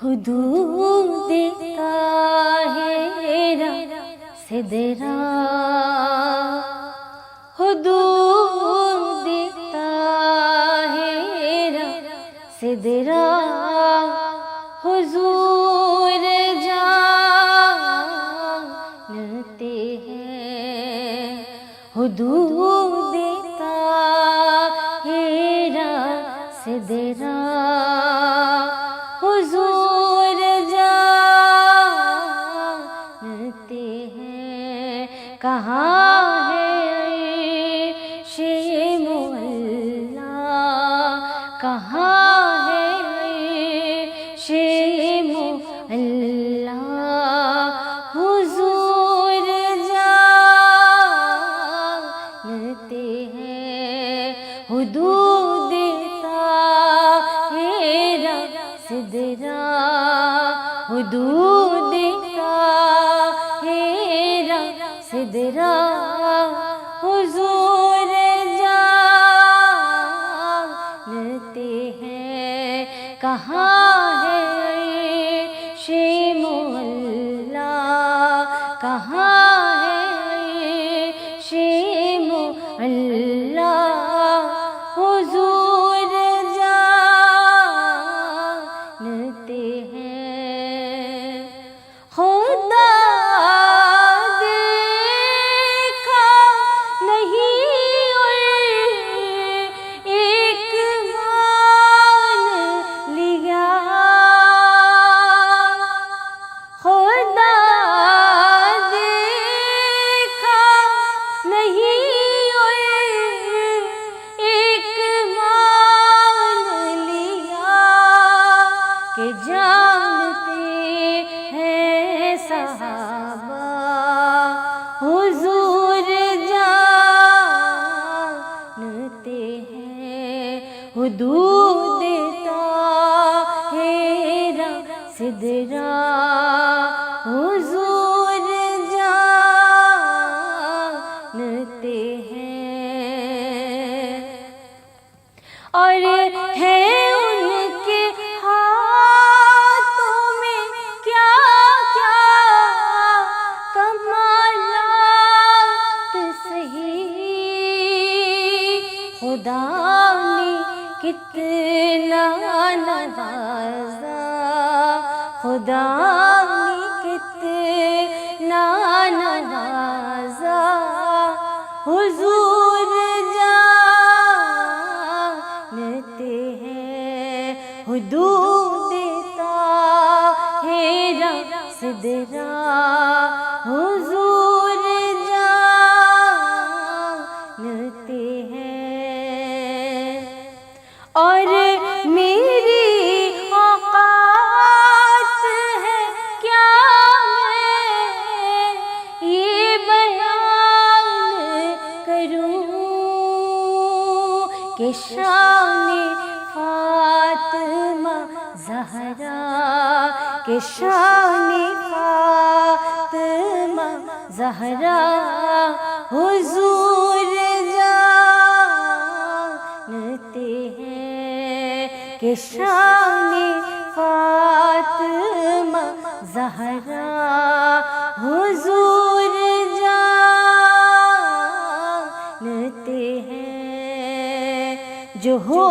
حدود طاہرہ سدرہ، حدود طاہرہ سدرہ، حضور جانتے ہیں حدود طاہرہ سدرہ، حضور جانتے ہیں کہاں ہے عرش معلیٰ، کہاں ہے عرش معلیٰ، حضور جانتے ہیں حدود طاہرہ سدرہ، حدود طاہرہ سدرہ، حضور جانتے ہیں کہاں ہے عرش معلیٰ، کہاں ہے عرش معلیٰ، حضور جانتے ہیں خدا دیکھا نہیں اور ایک مان لیا، خدا دیکھا نہیں اور ایک مان لیا، کہ جانتے ہیں صحابہ حضور جانتے ہیں حدود طاہرہ سدرہ، حضور جانتے ہیں، اور ہے ان کے ہاتھوں میں کیا کیا کمالات سہی، خدا نے کتنا نوازا، خدا نے کتنا نوازا، حضور جانتے ہیں حدود طاہرہ سدرہ، حضور جانتے ہیں، اور میری اوقات ہے کیا میں یہ بیان کروں کہ شان فاطمہ زہرا، کہ شان فاطمہ زہرا، حضور جانتے ہیں کہ شان فاطمہ زہرا، حضور جانتے ہیں، جو ہو